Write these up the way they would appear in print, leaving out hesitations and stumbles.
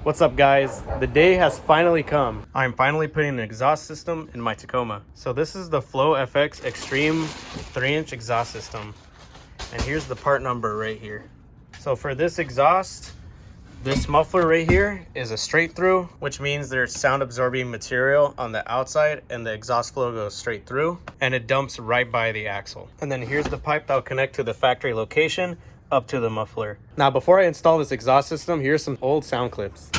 What's up, guys? The day has finally come. I'm finally putting an exhaust system in my Tacoma. So this is the FlowFX Extreme 3-inch exhaust system. And here's the part number right here. So for this exhaust, this muffler right here is a straight through, which means there's sound absorbing material on the outside and the exhaust flow goes straight through and it dumps right by the axle. And then here's the pipe that'll connect to the factory location up to the muffler. Now, before I install this exhaust system, here's some old sound clips.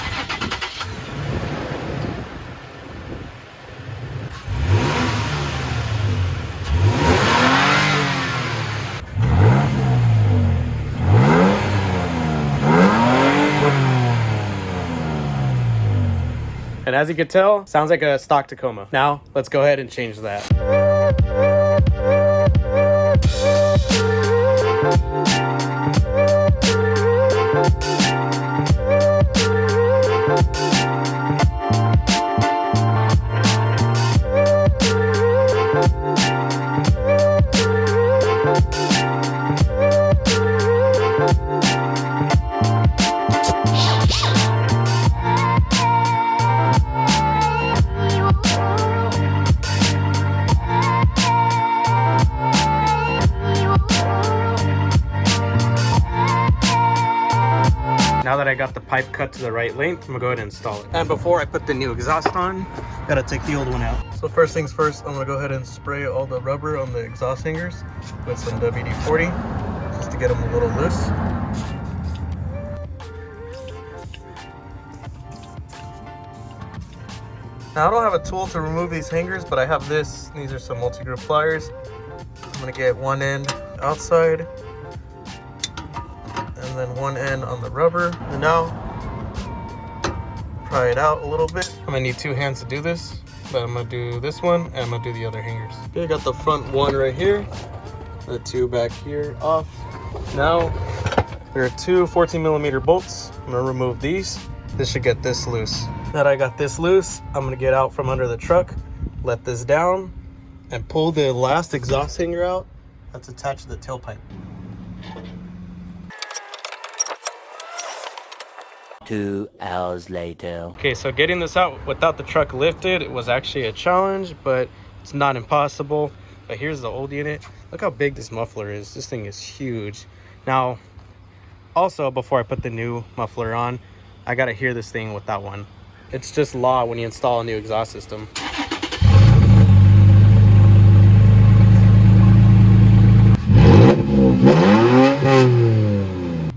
And as you can tell, sounds like a stock Tacoma. Now, let's go ahead and change that. Now that I got the pipe cut to the right length, I'm gonna go ahead and install it. And before I put the new exhaust on, gotta take the old one out. So first things first, I'm gonna go ahead and spray all the rubber on the exhaust hangers with some WD-40, just to get them a little loose. Now I don't have a tool to remove these hangers, but I have this. These are some multi-groove pliers. I'm gonna get one end outside, and then one end on the rubber. And now, pry it out a little bit. I'm gonna need two hands to do this, but I'm gonna do this one and I'm gonna do the other hangers. Okay, I got the front one right here, the two back here off. Now, there are two 14mm bolts. I'm gonna remove these. This should get this loose. Now that I got this loose, I'm gonna get out from under the truck, let this down, and pull the last exhaust hanger out that's attached to the tailpipe. 2 hours later. Okay, so getting this out without the truck lifted, it was actually a challenge, but it's not impossible. But here's the old unit. Look how big this muffler is. This thing is huge. Now, also, before I put the new muffler on, I gotta hear this thing with that one. It's just law when you install a new exhaust system.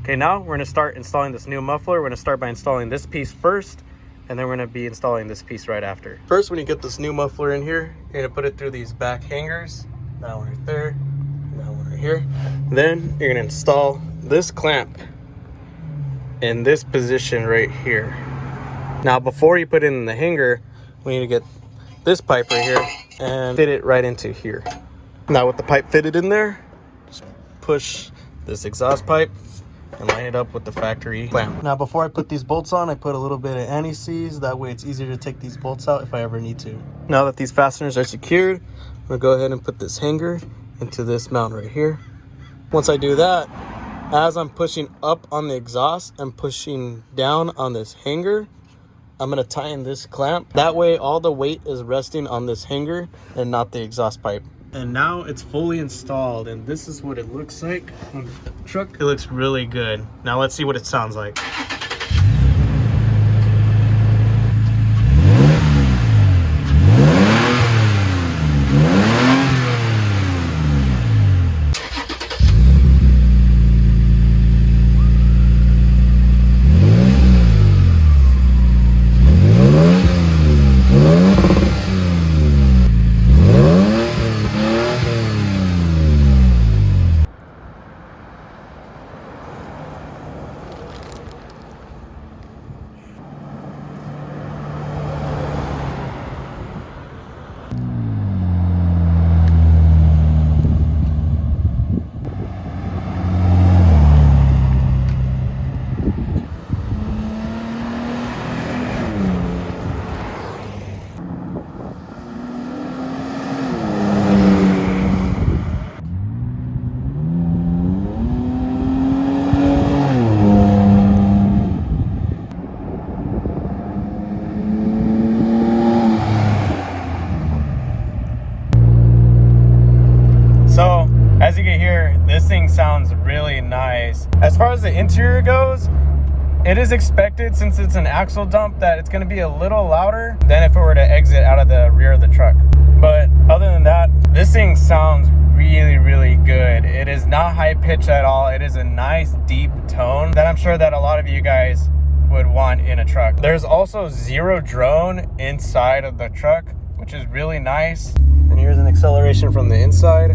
Okay, now we're gonna start installing this new muffler. We're gonna start by installing this piece first, and then we're gonna be installing this piece right after. First, when you get this new muffler in here, you're gonna put it through these back hangers. That one right there, and that one right here. Then you're gonna install this clamp in this position right here. Now, before you put it in the hanger, we need to get this pipe right here and fit it right into here. Now, with the pipe fitted in there, just push this exhaust pipe and line it up with the factory clamp. Now, before I put these bolts on, I put a little bit of anti-seize. That way it's easier to take these bolts out if I ever need to. Now that these fasteners are secured, I'm gonna go ahead and put this hanger into this mount right here. Once I do that, as I'm pushing up on the exhaust and pushing down on this hanger, I'm gonna tighten this clamp. That way all the weight is resting on this hanger and not the exhaust pipe. And now it's fully installed, and this is what it looks like on the truck. It looks really good. Now let's see what it sounds like. the interior goes, it is expected, since it's an axle dump, that it's going to be a little louder than if it were to exit out of the rear of the truck. But other than that, this thing sounds really, really good. It is not high pitched at all. It is a nice deep tone that I'm sure that a lot of you guys would want in a truck. There's also zero drone inside of the truck, which is really nice. And here's an acceleration from the inside.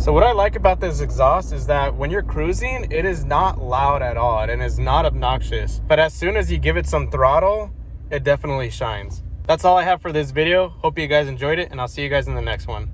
So what I like about this exhaust is that when you're cruising, it is not loud at all and is not obnoxious. But as soon as you give it some throttle, it definitely shines. That's all I have for this video. Hope you guys enjoyed it, and I'll see you guys in the next one.